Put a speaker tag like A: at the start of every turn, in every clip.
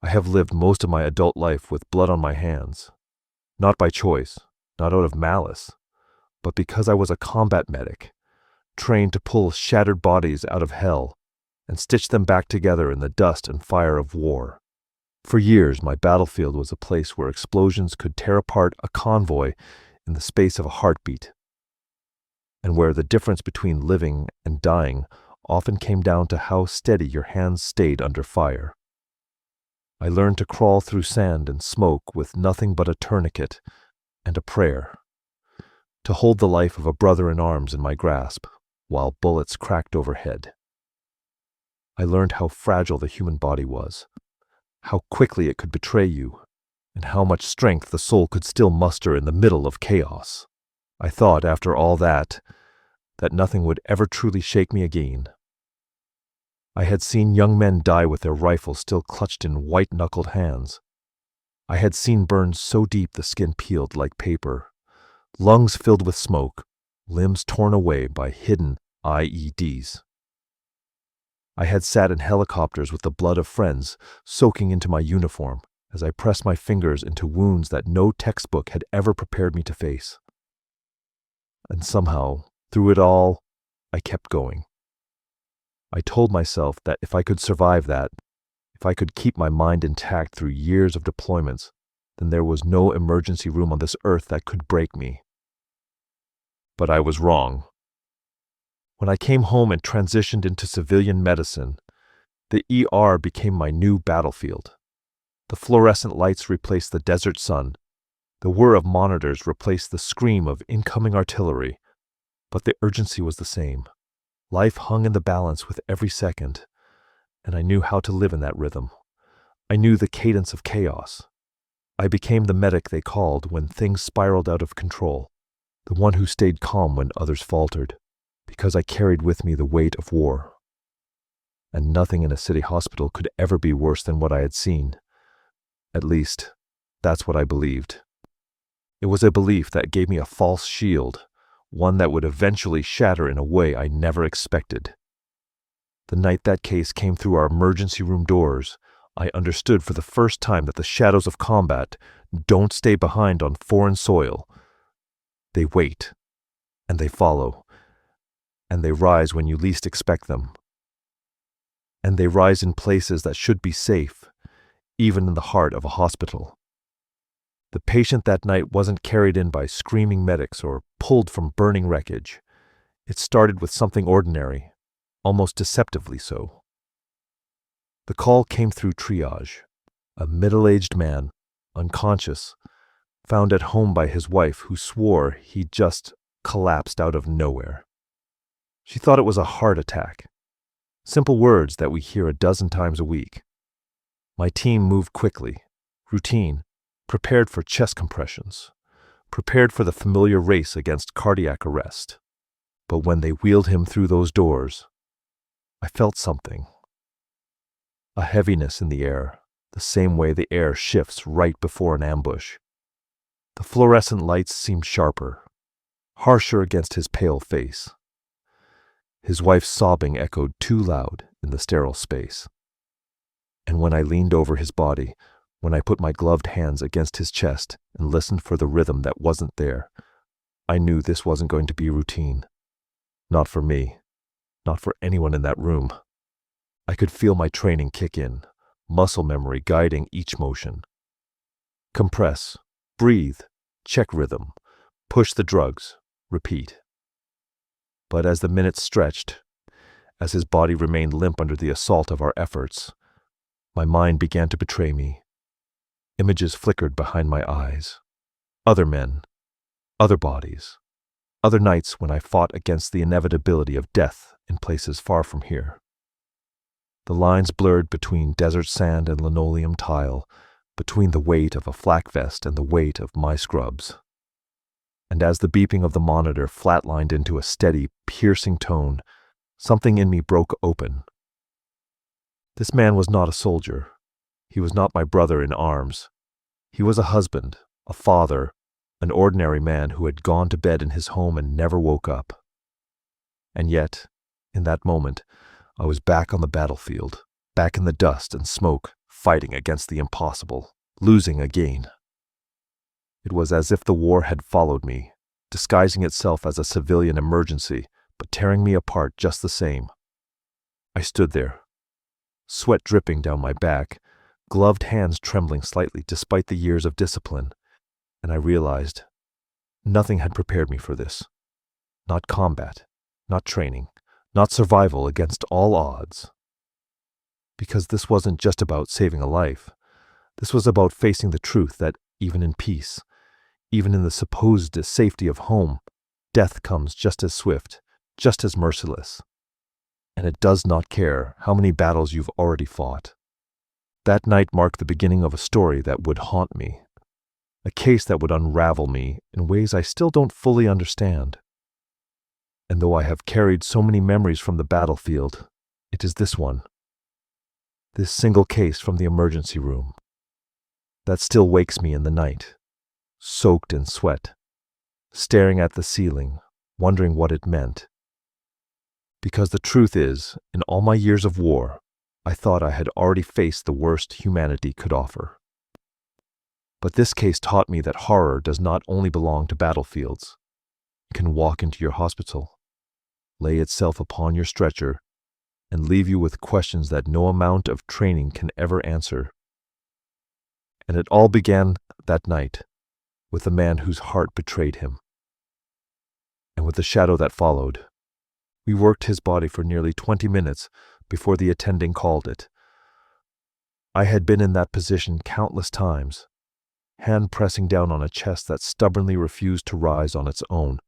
A: I have lived most of my adult life with blood on my hands, not by choice, not out of malice, but because I was a combat medic, trained to pull shattered bodies out of hell and stitch them back together in the dust and fire of war. For years, my battlefield was a place where explosions could tear apart a convoy in the space of a heartbeat, and where the difference between living and dying often came down to how steady your hands stayed under fire. I learned to crawl through sand and smoke with nothing but a tourniquet and a prayer, to hold the life of a brother in arms in my grasp while bullets cracked overhead. I learned how fragile the human body was, how quickly it could betray you, and how much strength the soul could still muster in the middle of chaos. I thought, after all that nothing would ever truly shake me again. I had seen young men die with their rifles still clutched in white-knuckled hands. I had seen burns so deep the skin peeled like paper, lungs filled with smoke, limbs torn away by hidden IEDs. I had sat in helicopters with the blood of friends soaking into my uniform as I pressed my fingers into wounds that no textbook had ever prepared me to face. And somehow, through it all, I kept going. I told myself that if I could survive that, if I could keep my mind intact through years of deployments, then there was no emergency room on this earth that could break me. But I was wrong. When I came home and transitioned into civilian medicine, the ER became my new battlefield. The fluorescent lights replaced the desert sun. The whir of monitors replaced the scream of incoming artillery. But the urgency was the same. Life hung in the balance with every second, and I knew how to live in that rhythm. I knew the cadence of chaos. I became the medic they called when things spiraled out of control, the one who stayed calm when others faltered, because I carried with me the weight of war. And nothing in a city hospital could ever be worse than what I had seen. At least, that's what I believed. It was a belief that gave me a false shield, one that would eventually shatter in a way I never expected. The night that case came through our emergency room doors, I understood for the first time that the shadows of combat don't stay behind on foreign soil. They wait, and they follow, and they rise when you least expect them. And they rise in places that should be safe, even in the heart of a hospital. The patient that night wasn't carried in by screaming medics or pulled from burning wreckage. It started with something ordinary, almost deceptively so. The call came through triage. A middle-aged man, unconscious, found at home by his wife who swore he'd just collapsed out of nowhere. She thought it was a heart attack. Simple words that we hear a dozen times a week. My team moved quickly, routine, prepared for chest compressions, prepared for the familiar race against cardiac arrest. But when they wheeled him through those doors, I felt something. A heaviness in the air, the same way the air shifts right before an ambush. The fluorescent lights seemed sharper, harsher against his pale face. His wife's sobbing echoed too loud in the sterile space. And when I leaned over his body, when I put my gloved hands against his chest and listened for the rhythm that wasn't there, I knew this wasn't going to be routine. Not for me. Not for anyone in that room. I could feel my training kick in, muscle memory guiding each motion. Compress, breathe, check rhythm, push the drugs, repeat. But as the minutes stretched, as his body remained limp under the assault of our efforts, my mind began to betray me. Images flickered behind my eyes. Other men, other bodies, other nights when I fought against the inevitability of death in places far from here. The lines blurred between desert sand and linoleum tile, between the weight of a flak vest and the weight of my scrubs. And as the beeping of the monitor flatlined into a steady, piercing tone, something in me broke open. This man was not a soldier. He was not my brother in arms. He was a husband, a father, an ordinary man who had gone to bed in his home and never woke up. And yet, in that moment, I was back on the battlefield, back in the dust and smoke, fighting against the impossible, losing again. It was as if the war had followed me, disguising itself as a civilian emergency, but tearing me apart just the same. I stood there, sweat dripping down my back, gloved hands trembling slightly despite the years of discipline, and I realized nothing had prepared me for this. Not combat, not training, not survival against all odds. Because this wasn't just about saving a life. This was about facing the truth that even in peace, even in the supposed safety of home, death comes just as swift, just as merciless. And it does not care how many battles you've already fought. That night marked the beginning of a story that would haunt me, a case that would unravel me in ways I still don't fully understand. And though I have carried so many memories from the battlefield, it is this one, this single case from the emergency room, that still wakes me in the night, soaked in sweat, staring at the ceiling, wondering what it meant. Because the truth is, in all my years of war, I thought I had already faced the worst humanity could offer. But this case taught me that horror does not only belong to battlefields. It can walk into your hospital, lay itself upon your stretcher, and leave you with questions that no amount of training can ever answer. And it all began that night, with the man whose heart betrayed him. And with the shadow that followed. We worked his body for nearly 20 minutes before the attending called it. I had been in that position countless times, hand pressing down on a chest that stubbornly refused to rise on its own,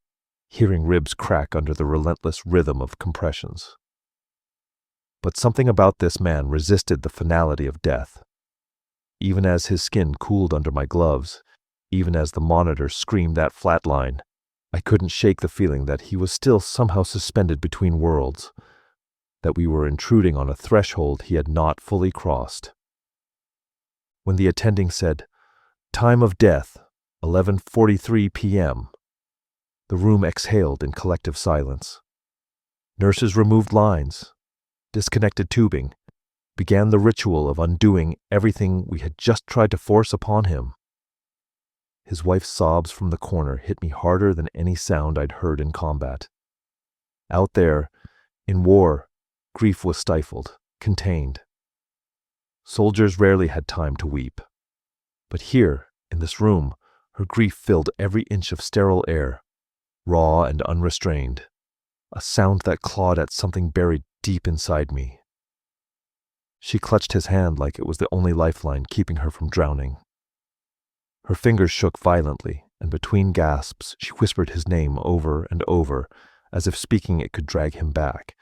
A: hearing ribs crack under the relentless rhythm of compressions. But something about this man resisted the finality of death. Even as his skin cooled under my gloves, even as the monitor screamed that flatline, I couldn't shake the feeling that he was still somehow suspended between worlds, that we were intruding on a threshold he had not fully crossed. When the attending said, "Time of death, 11:43 p.m., the room exhaled in collective silence. Nurses removed lines, disconnected tubing, began the ritual of undoing everything we had just tried to force upon him. His wife's sobs from the corner hit me harder than any sound I'd heard in combat. Out there, in war, grief was stifled, contained. Soldiers rarely had time to weep. But here, in this room, her grief filled every inch of sterile air, raw and unrestrained, a sound that clawed at something buried deep inside me. She clutched his hand like it was the only lifeline keeping her from drowning. Her fingers shook violently, and between gasps she whispered his name over and over, as if speaking it could drag him back.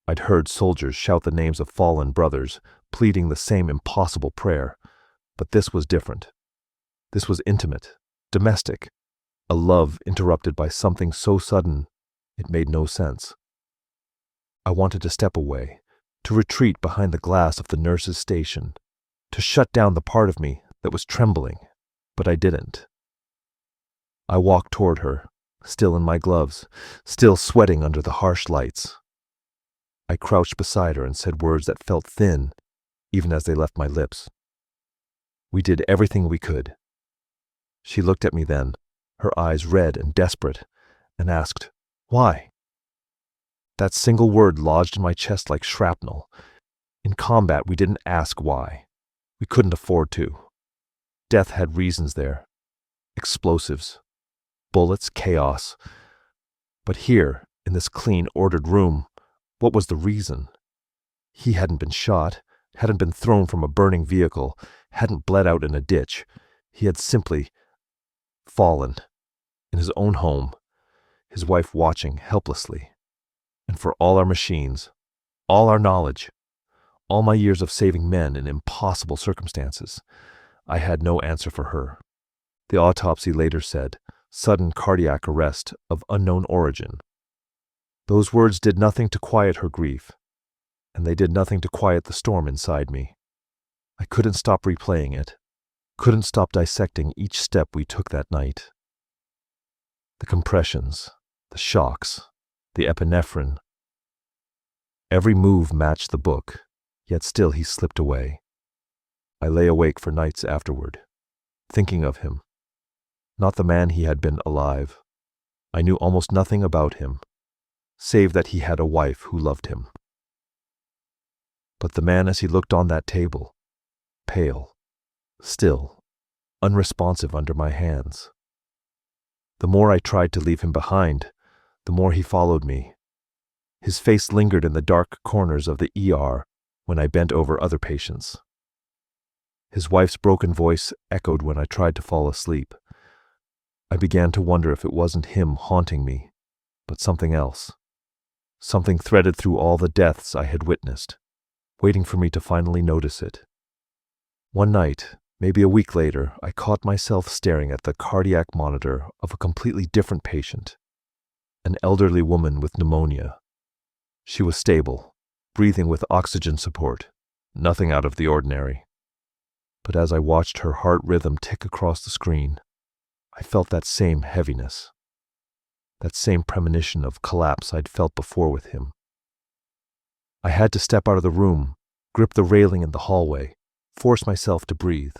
A: I'd heard soldiers shout the names of fallen brothers, pleading the same impossible prayer, but this was different. This was intimate, domestic, a love interrupted by something so sudden it made no sense. I wanted to step away, to retreat behind the glass of the nurse's station, to shut down the part of me that was trembling, but I didn't. I walked toward her, still in my gloves, still sweating under the harsh lights. I crouched beside her and said words that felt thin, even as they left my lips. We did everything we could. She looked at me then, her eyes red and desperate, and asked, "Why?" That single word lodged in my chest like shrapnel. In combat, we didn't ask why. We couldn't afford to. Death had reasons there. Explosives. Bullets, chaos. But here, in this clean, ordered room, what was the reason? He hadn't been shot, hadn't been thrown from a burning vehicle, hadn't bled out in a ditch. He had simply fallen in his own home, his wife watching helplessly. And for all our machines, all our knowledge, all my years of saving men in impossible circumstances, I had no answer for her. The autopsy later said, sudden cardiac arrest of unknown origin. Those words did nothing to quiet her grief, and they did nothing to quiet the storm inside me. I couldn't stop replaying it, couldn't stop dissecting each step we took that night. The compressions, the shocks, the epinephrine. Every move matched the book, yet still he slipped away, I lay awake for nights afterward, thinking of him, not the man he had been alive. I knew almost nothing about him, save that he had a wife who loved him. But the man as he looked on that table, pale, still, unresponsive under my hands. The more I tried to leave him behind, the more he followed me. His face lingered in the dark corners of the ER when I bent over other patients. His wife's broken voice echoed when I tried to fall asleep. I began to wonder if it wasn't him haunting me, but something else. Something threaded through all the deaths I had witnessed, waiting for me to finally notice it. One night, maybe a week later, I caught myself staring at the cardiac monitor of a completely different patient, an elderly woman with pneumonia. She was stable, breathing with oxygen support, nothing out of the ordinary. But as I watched her heart rhythm tick across the screen, I felt that same heaviness, that same premonition of collapse I'd felt before with him. I had to step out of the room, grip the railing in the hallway, force myself to breathe.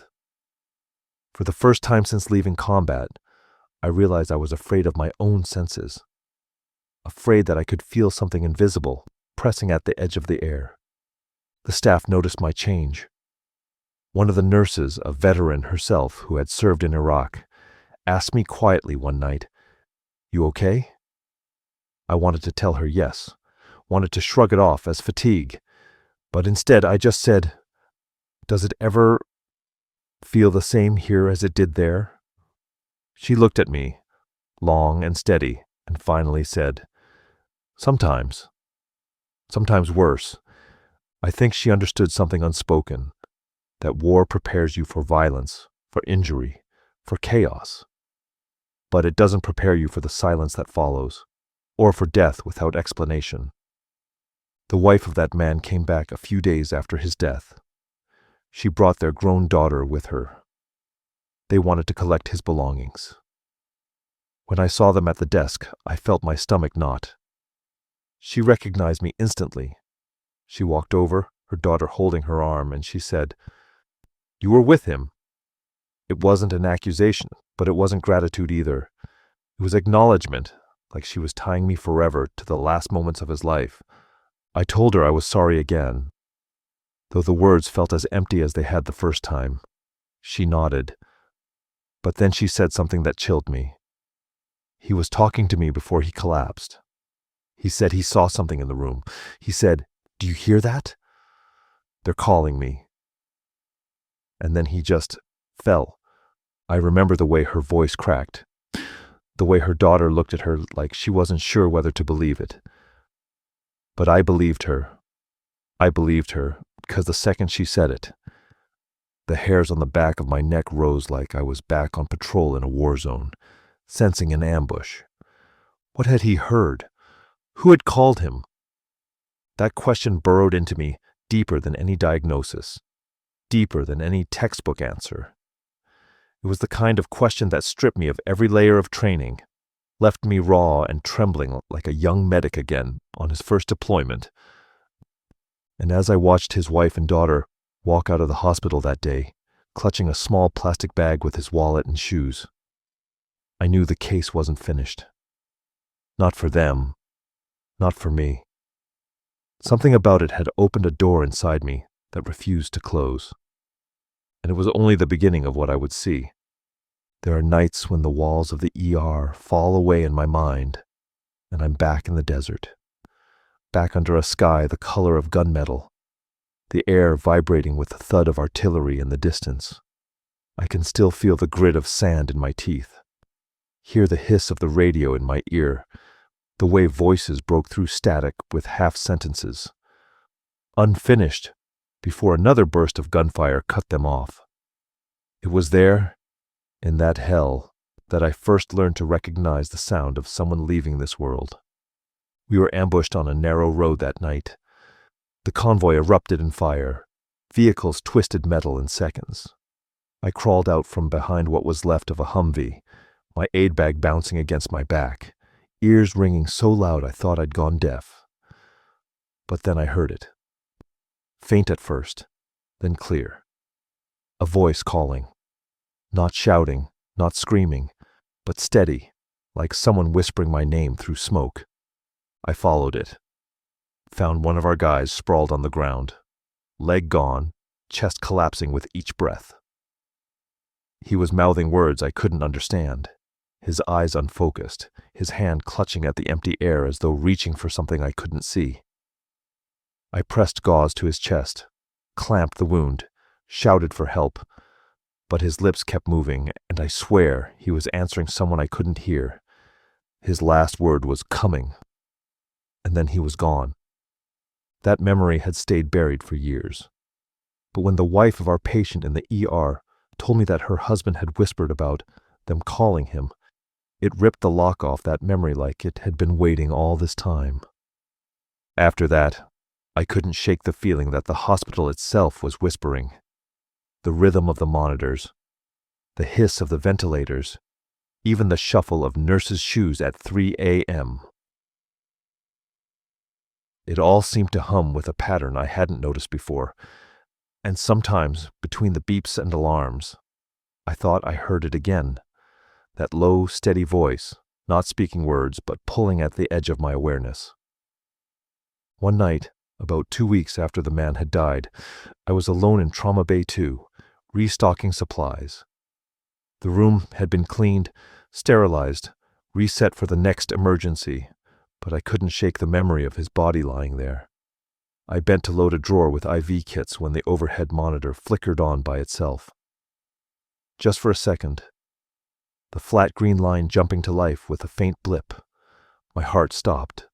A: For the first time since leaving combat, I realized I was afraid of my own senses, afraid that I could feel something invisible pressing at the edge of the air. The staff noticed my change. One of the nurses, a veteran herself who had served in Iraq, asked me quietly one night, "You okay?" I wanted to tell her yes, wanted to shrug it off as fatigue, but instead I just said, "Does it ever feel the same here as it did there?" She looked at me, long and steady, and finally said, Sometimes worse." I think she understood something unspoken, that war prepares you for violence, for injury, for chaos. But it doesn't prepare you for the silence that follows, or for death without explanation. The wife of that man came back a few days after his death. She brought their grown daughter with her. They wanted to collect his belongings. When I saw them at the desk, I felt my stomach knot. She recognized me instantly. She walked over, her daughter holding her arm, and she said, "You were with him." It wasn't an accusation, but it wasn't gratitude either. It was acknowledgement, like she was tying me forever to the last moments of his life. I told her I was sorry again, though the words felt as empty as they had the first time. She nodded, but then she said something that chilled me. He was talking to me before he collapsed. He said he saw something in the room. He said, "Do you hear that? They're calling me." And then he just fell. I remember the way her voice cracked, the way her daughter looked at her like she wasn't sure whether to believe it. But I believed her. I believed her because the second she said it, the hairs on the back of my neck rose like I was back on patrol in a war zone, sensing an ambush. What had he heard? Who had called him? That question burrowed into me deeper than any diagnosis, deeper than any textbook answer. It was the kind of question that stripped me of every layer of training, left me raw and trembling like a young medic again on his first deployment. And as I watched his wife and daughter walk out of the hospital that day, clutching a small plastic bag with his wallet and shoes, I knew the case wasn't finished. Not for them, not for me. Something about it had opened a door inside me that refused to close. And it was only the beginning of what I would see. There are nights when the walls of the ER fall away in my mind, and I'm back in the desert, back under a sky the color of gunmetal, the air vibrating with the thud of artillery in the distance. I can still feel the grit of sand in my teeth, hear the hiss of the radio in my ear, the way voices broke through static with half sentences, unfinished, before another burst of gunfire cut them off. It was there, in that hell, that I first learned to recognize the sound of someone leaving this world. We were ambushed on a narrow road that night. The convoy erupted in fire. Vehicles twisted metal in seconds. I crawled out from behind what was left of a Humvee, my aid bag bouncing against my back, ears ringing so loud I thought I'd gone deaf. But then I heard it. Faint at first, then clear. voice calling. Not shouting, not screaming, but steady, like someone whispering my name through smoke. I followed it. Found one of our guys sprawled on the ground, leg gone, chest collapsing with each breath. He was mouthing words I couldn't understand, his eyes unfocused, his hand clutching at the empty air as though reaching for something I couldn't see. I pressed gauze to his chest, clamped the wound, shouted for help, but his lips kept moving, and I swear he was answering someone I couldn't hear. His last word was "coming," and then he was gone. That memory had stayed buried for years. But when the wife of our patient in the ER told me that her husband had whispered about them calling him, it ripped the lock off that memory like it had been waiting all this time. After that, I couldn't shake the feeling that the hospital itself was whispering. The rhythm of the monitors, the hiss of the ventilators, even the shuffle of nurses' shoes at 3 a.m. It all seemed to hum with a pattern I hadn't noticed before, and sometimes, between the beeps and alarms, I thought I heard it again, that low, steady voice, not speaking words but pulling at the edge of my awareness. One night, about 2 weeks after the man had died, I was alone in Trauma Bay 2, restocking supplies. The room had been cleaned, sterilized, reset for the next emergency, but I couldn't shake the memory of his body lying there. I bent to load a drawer with IV kits when the overhead monitor flickered on by itself. Just for a second, the flat green line jumping to life with a faint blip. My heart stopped.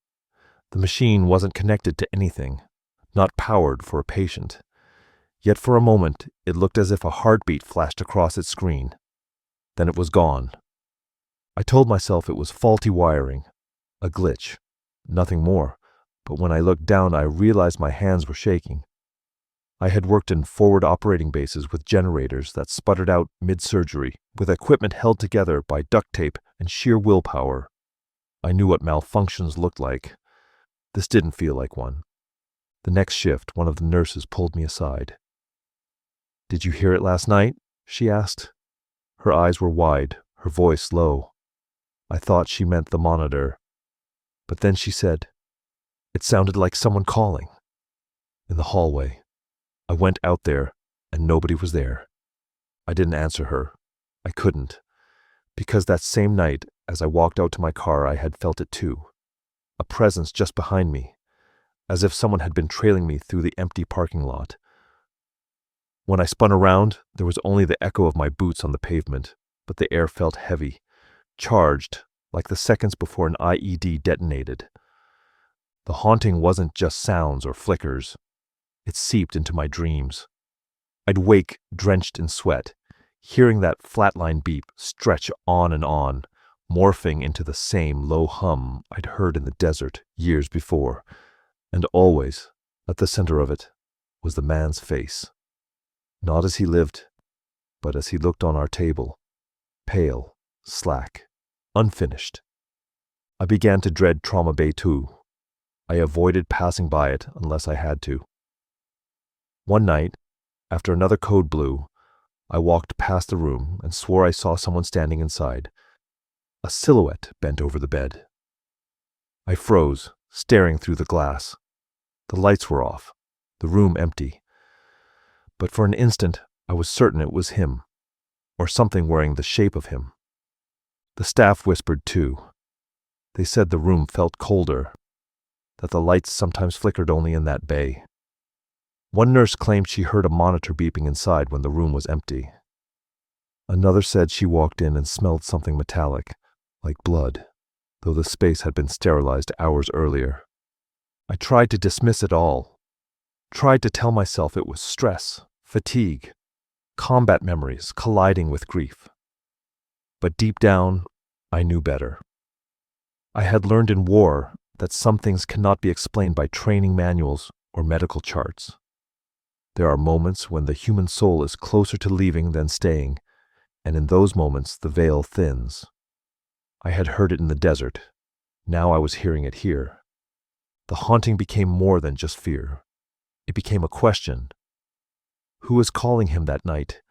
A: The machine wasn't connected to anything, not powered for a patient. Yet for a moment, it looked as if a heartbeat flashed across its screen. Then it was gone. I told myself it was faulty wiring, a glitch, nothing more, but when I looked down, I realized my hands were shaking. I had worked in forward operating bases with generators that sputtered out mid-surgery, with equipment held together by duct tape and sheer willpower. I knew what malfunctions looked like. This didn't feel like one. The next shift, one of the nurses pulled me aside. "Did you hear it last night?" she asked. Her eyes were wide, her voice low. I thought she meant the monitor. But then she said, "It sounded like someone calling." In the hallway. I went out there, and nobody was there. I didn't answer her. I couldn't. Because that same night, as I walked out to my car, I had felt it too. A presence just behind me, as if someone had been trailing me through the empty parking lot. When I spun around, there was only the echo of my boots on the pavement, but the air felt heavy, charged, like the seconds before an IED detonated. The haunting wasn't just sounds or flickers. It seeped into my dreams. I'd wake drenched in sweat, hearing that flatline beep stretch on and on, morphing into the same low hum I'd heard in the desert years before, and always, at the center of it, was the man's face. Not as he lived, but as he looked on our table, pale, slack, unfinished. I began to dread Trauma Bay 2. I avoided passing by it unless I had to. One night, after another code blew, I walked past the room and swore I saw someone standing inside. A silhouette bent over the bed. I froze, staring through the glass. The lights were off, the room empty. But for an instant, I was certain it was him, or something wearing the shape of him. The staff whispered too. They said the room felt colder, that the lights sometimes flickered only in that bay. One nurse claimed she heard a monitor beeping inside when the room was empty. Another said she walked in and smelled something metallic, like blood, though the space had been sterilized hours earlier. I tried to dismiss it all, tried to tell myself it was stress, fatigue, combat memories colliding with grief. But deep down, I knew better. I had learned in war that some things cannot be explained by training manuals or medical charts. There are moments when the human soul is closer to leaving than staying, and in those moments the veil thins. I had heard it in the desert. Now I was hearing it here. The haunting became more than just fear. It became a question. Who was calling him that night?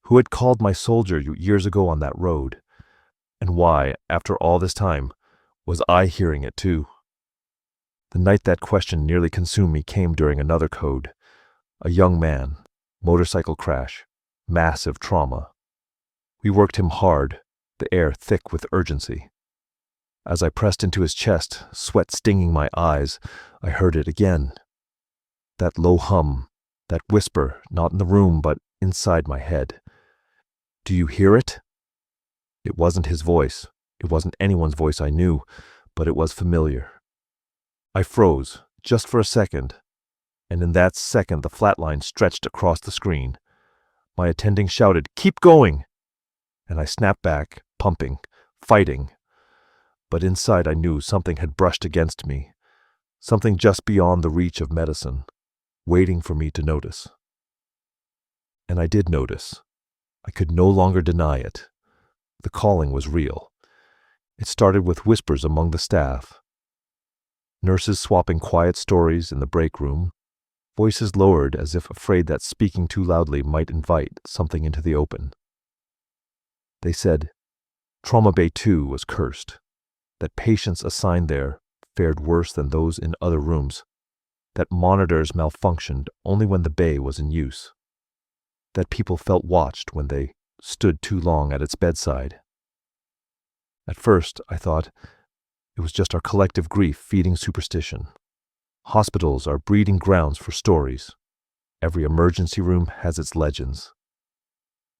A: Who had called my soldier years ago on that road? And why, after all this time, was I hearing it too? The night that question nearly consumed me came during another code. A young man, motorcycle crash, massive trauma. We worked him hard, the air thick with urgency. As I pressed into his chest, sweat stinging my eyes, I heard it again. That low hum, that whisper, not in the room but inside my head. Do you hear it? It wasn't his voice. It wasn't anyone's voice I knew, but it was familiar. I froze, just for a second, and in that second the flat line stretched across the screen. My attending shouted, "Keep going!" And I snapped back, pumping, fighting. But inside I knew something had brushed against me, something just beyond the reach of medicine, waiting for me to notice. And I did notice. I could no longer deny it. The calling was real. It started with whispers among the staff. Nurses swapping quiet stories in the break room, voices lowered as if afraid that speaking too loudly might invite something into the open. They said Trauma Bay 2 was cursed, that patients assigned there fared worse than those in other rooms, that monitors malfunctioned only when the bay was in use, that people felt watched when they stood too long at its bedside. At first, I thought it was just our collective grief feeding superstition. Hospitals are breeding grounds for stories. Every emergency room has its legends.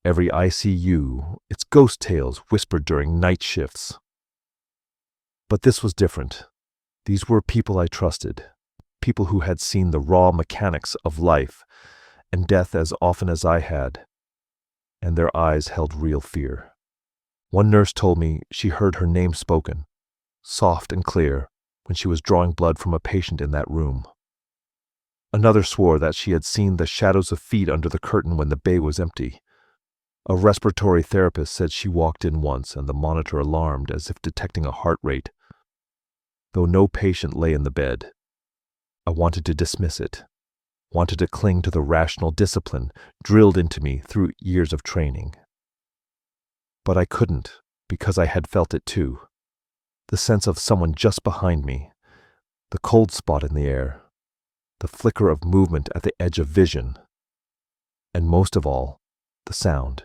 A: Every ICU, its ghost tales whispered during night shifts. But this was different. These were people I trusted, people who had seen the raw mechanics of life and death as often as I had, and their eyes held real fear. One nurse told me she heard her name spoken, soft and clear, when she was drawing blood from a patient in that room. Another swore that she had seen the shadows of feet under the curtain when the bay was empty. A respiratory therapist said she walked in once and the monitor alarmed as if detecting a heart rate. Though no patient lay in the bed, I wanted to dismiss it, wanted to cling to the rational discipline drilled into me through years of training. But I couldn't, because I had felt it too. The sense of someone just behind me, the cold spot in the air, the flicker of movement at the edge of vision, and most of all, the sound.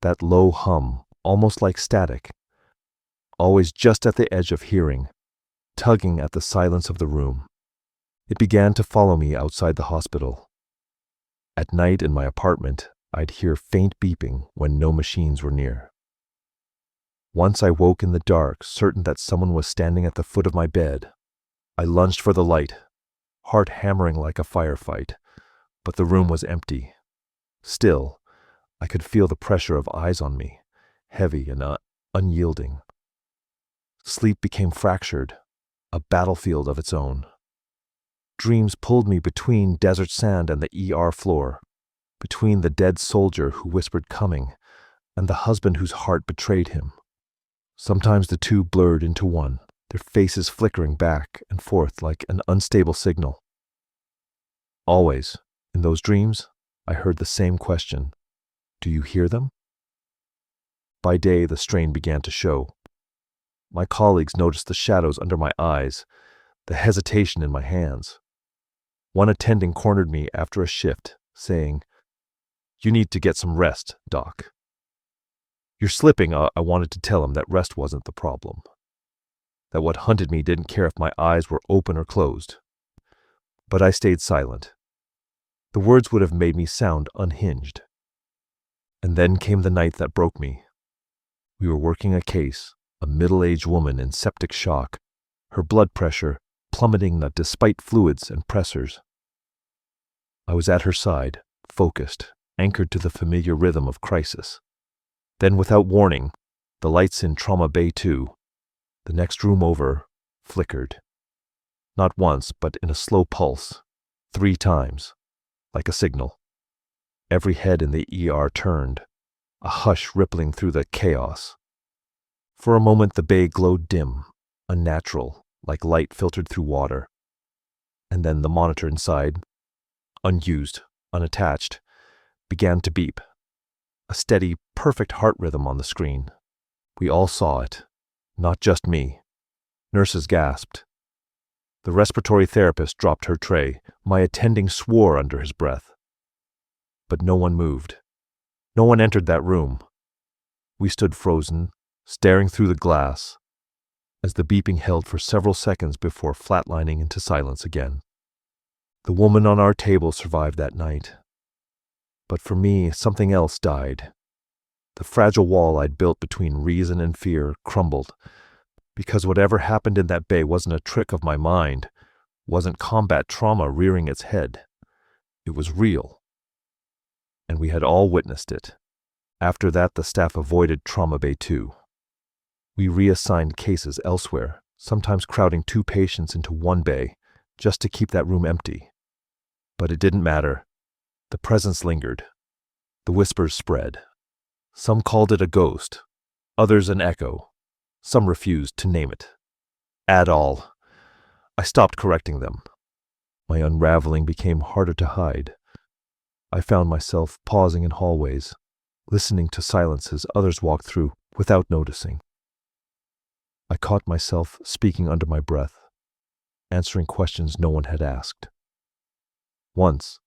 A: That low hum, almost like static, always just at the edge of hearing, tugging at the silence of the room. It began to follow me outside the hospital. At night in my apartment, I'd hear faint beeping when no machines were near. Once I woke in the dark, certain that someone was standing at the foot of my bed. I lunged for the light, heart hammering like a firefight, but the room was empty. Still, I could feel the pressure of eyes on me, heavy and unyielding. Sleep became fractured, a battlefield of its own. Dreams pulled me between desert sand and the ER floor, between the dead soldier who whispered coming and the husband whose heart betrayed him. Sometimes the two blurred into one, their faces flickering back and forth like an unstable signal. Always, in those dreams, I heard the same question. Do you hear them? By day, the strain began to show. My colleagues noticed the shadows under my eyes, the hesitation in my hands. One attending cornered me after a shift, saying, "You need to get some rest, Doc." "You're slipping." I wanted to tell him that rest wasn't the problem, that what hunted me didn't care if my eyes were open or closed. But I stayed silent. The words would have made me sound unhinged. And then came the night that broke me. We were working a case, a middle-aged woman in septic shock, her blood pressure plummeting despite fluids and pressors. I was at her side, focused, anchored to the familiar rhythm of crisis. Then, without warning, the lights in Trauma Bay 2, the next room over, flickered. Not once, but in a slow pulse, 3 times, like a signal. Every head in the ER turned, a hush rippling through the chaos. For a moment the bay glowed dim, unnatural, like light filtered through water. And then the monitor inside, unused, unattached, began to beep. a steady, perfect heart rhythm on the screen. We all saw it, not just me. Nurses gasped. The respiratory therapist dropped her tray. My attending swore under his breath. But no one moved. No one entered that room. We stood frozen, staring through the glass, as the beeping held for several seconds before flatlining into silence again. The woman on our table survived that night. But for me, something else died. The fragile wall I'd built between reason and fear crumbled, because whatever happened in that bay wasn't a trick of my mind, wasn't combat trauma rearing its head. It was real. And we had all witnessed it. After that, the staff avoided Trauma Bay 2. We reassigned cases elsewhere, sometimes crowding 2 patients into one bay, just to keep that room empty. But it didn't matter. The presence lingered. The whispers spread. Some called it a ghost, others an echo. Some refused to name it at all. I stopped correcting them. My unraveling became harder to hide. I found myself pausing in hallways, listening to silences others walked through without noticing. I caught myself speaking under my breath, answering questions no one had asked. Once,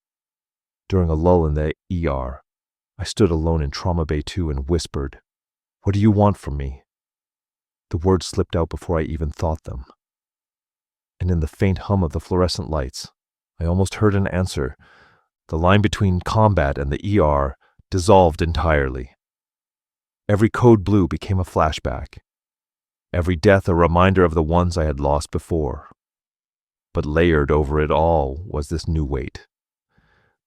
A: during a lull in the ER, I stood alone in Trauma Bay 2 and whispered, "What do you want from me?" The words slipped out before I even thought them. And in the faint hum of the fluorescent lights, I almost heard an answer. The line between combat and the ER dissolved entirely. Every code blue became a flashback. Every death a reminder of the ones I had lost before. But layered over it all was this new weight.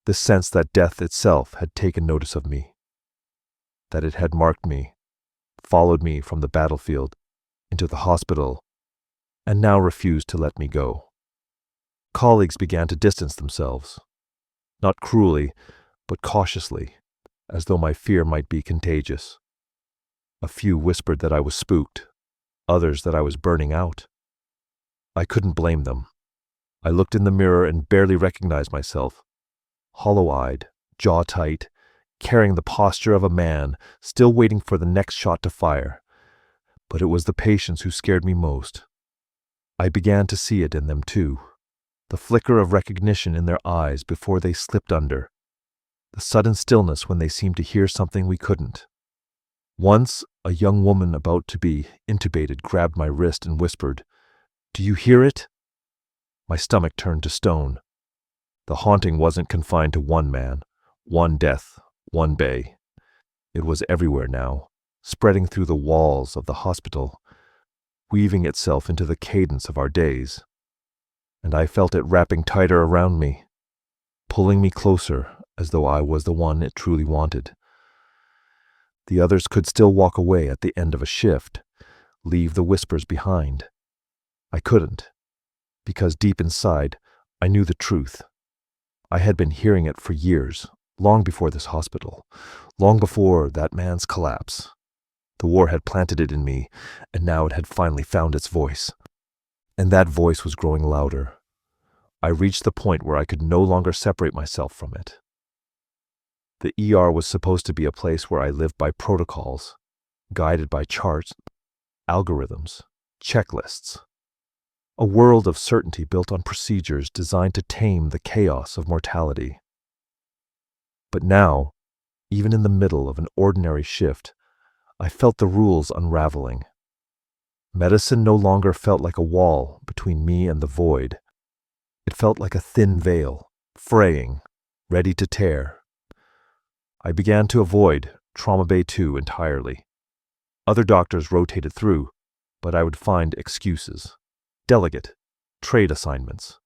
A: The sense that death itself had taken notice of me. That it had marked me, followed me from the battlefield into the hospital, and now refused to let me go. Colleagues began to distance themselves. Not cruelly, but cautiously, as though my fear might be contagious. A few whispered that I was spooked, others that I was burning out. I couldn't blame them. I looked in the mirror and barely recognized myself. Hollow-eyed, jaw tight, carrying the posture of a man, still waiting for the next shot to fire. But it was the patients who scared me most. I began to see it in them too. The flicker of recognition in their eyes before they slipped under. The sudden stillness when they seemed to hear something we couldn't. Once, a young woman about to be intubated grabbed my wrist and whispered, "Do you hear it?" My stomach turned to stone. The haunting wasn't confined to one man, one death, one bay. It was everywhere now, spreading through the walls of the hospital, weaving itself into the cadence of our days. And I felt it wrapping tighter around me, pulling me closer as though I was the one it truly wanted. The others could still walk away at the end of a shift, leave the whispers behind. I couldn't, because deep inside, I knew the truth. I had been hearing it for years, long before this hospital, long before that man's collapse. The war had planted it in me, and now it had finally found its voice. And that voice was growing louder. I reached the point where I could no longer separate myself from it. The ER was supposed to be a place where I lived by protocols, guided by charts, algorithms, checklists. A world of certainty built on procedures designed to tame the chaos of mortality. But now, even in the middle of an ordinary shift, I felt the rules unraveling. Medicine no longer felt like a wall between me and the void. It felt like a thin veil, fraying, ready to tear. I began to avoid Trauma Bay 2 entirely. Other doctors rotated through, but I would find excuses. Delegate, trade assignments.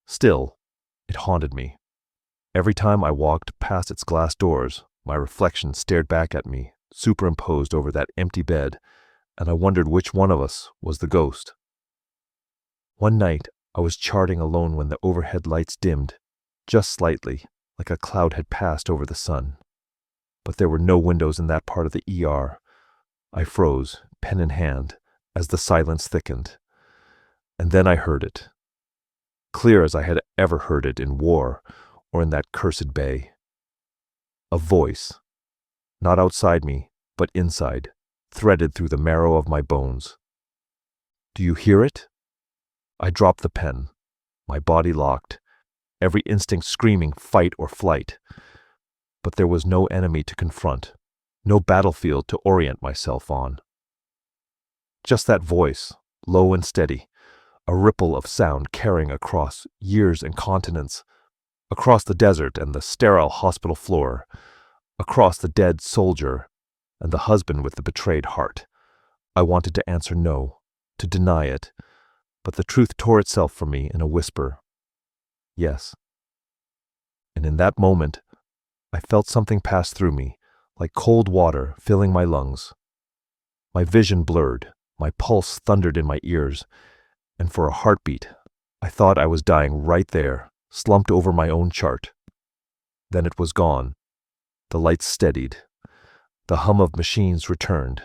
A: Still, it haunted me. Every time I walked past its glass doors, my reflection stared back at me, superimposed over that empty bed, and I wondered which one of us was the ghost. One night, I was charting alone when the overhead lights dimmed, just slightly, like a cloud had passed over the sun. But there were no windows in that part of the ER. I froze, pen in hand, as the silence thickened. And then I heard it, clear as I had ever heard it in war or in that cursed bay. A voice, not outside me, but inside, threaded through the marrow of my bones. Do you hear it? I dropped the pen, my body locked, every instinct screaming fight or flight. But there was no enemy to confront, no battlefield to orient myself on. Just that voice, low and steady, a ripple of sound carrying across years and continents, across the desert and the sterile hospital floor, across the dead soldier and the husband with the betrayed heart. I wanted to answer no, to deny it, but the truth tore itself from me in a whisper. Yes. And in that moment, I felt something pass through me, like cold water filling my lungs. My vision blurred, my pulse thundered in my ears, and for a heartbeat, I thought I was dying right there, slumped over my own chart. Then it was gone. The lights steadied. The hum of machines returned.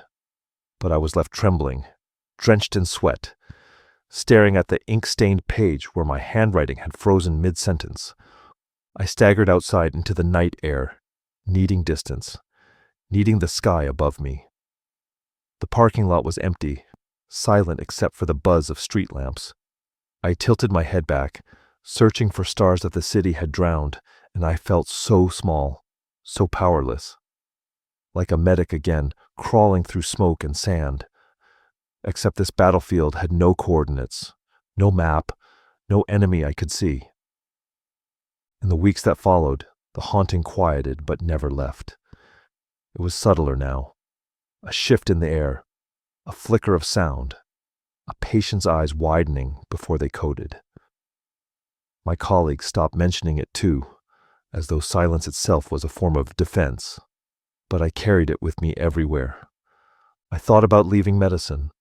A: But I was left trembling, drenched in sweat, staring at the ink-stained page where my handwriting had frozen mid-sentence. I staggered outside into the night air, needing distance, needing the sky above me. The parking lot was empty, silent except for the buzz of street lamps. I tilted my head back, searching for stars that the city had drowned, and I felt so small, so powerless. Like a medic again, crawling through smoke and sand. Except this battlefield had no coordinates, no map, no enemy I could see. In the weeks that followed, the haunting quieted but never left. It was subtler now. A shift in the air, a flicker of sound, a patient's eyes widening before they coded. My colleagues stopped mentioning it too, as though silence itself was a form of defense. But I carried it with me everywhere. I thought about leaving medicine,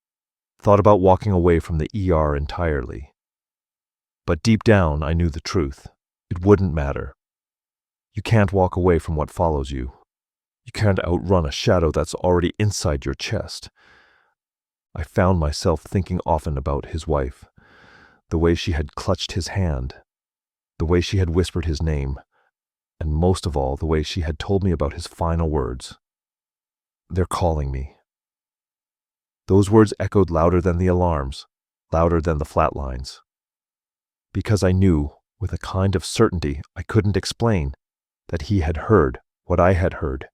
A: thought about walking away from the ER entirely. But deep down, I knew the truth. It wouldn't matter. You can't walk away from what follows you. You can't outrun a shadow that's already inside your chest. I found myself thinking often about his wife, the way she had clutched his hand, the way she had whispered his name, and most of all, the way she had told me about his final words. They're calling me. Those words echoed louder than the alarms, louder than the flatlines. Because I knew, with a kind of certainty I couldn't explain, that he had heard what I had heard.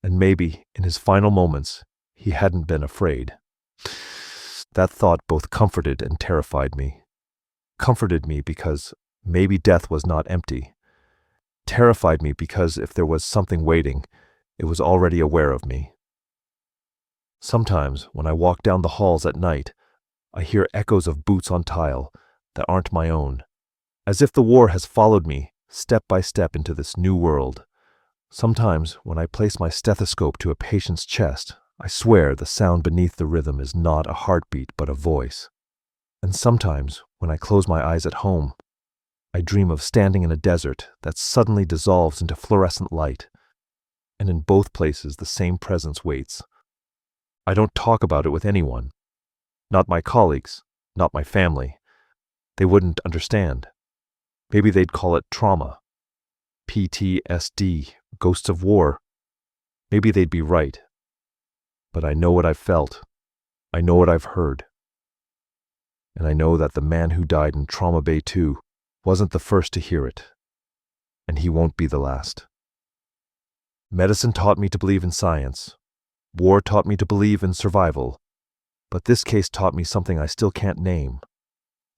A: And maybe, in his final moments, he hadn't been afraid. That thought both comforted and terrified me. Comforted me because maybe death was not empty. Terrified me because if there was something waiting, it was already aware of me. Sometimes, when I walk down the halls at night, I hear echoes of boots on tile that aren't my own, as if the war has followed me step by step into this new world. Sometimes, when I place my stethoscope to a patient's chest, I swear the sound beneath the rhythm is not a heartbeat but a voice. And sometimes, when I close my eyes at home, I dream of standing in a desert that suddenly dissolves into fluorescent light, and in both places the same presence waits. I don't talk about it with anyone. Not my colleagues, not my family. They wouldn't understand. Maybe they'd call it trauma. PTSD, ghosts of war. Maybe they'd be right. But I know what I've felt. I know what I've heard. And I know that the man who died in Trauma Bay 2 wasn't the first to hear it. And he won't be the last. Medicine taught me to believe in science. War taught me to believe in survival. But this case taught me something I still can't name.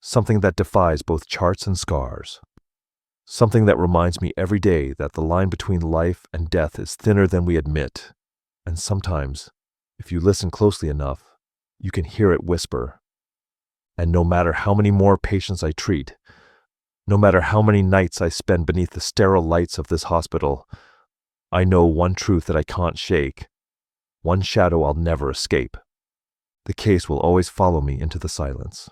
A: Something that defies both charts and scars. Something that reminds me every day that the line between life and death is thinner than we admit. And sometimes, if you listen closely enough, you can hear it whisper. And no matter how many more patients I treat, no matter how many nights I spend beneath the sterile lights of this hospital, I know one truth that I can't shake, one shadow I'll never escape. The case will always follow me into the silence.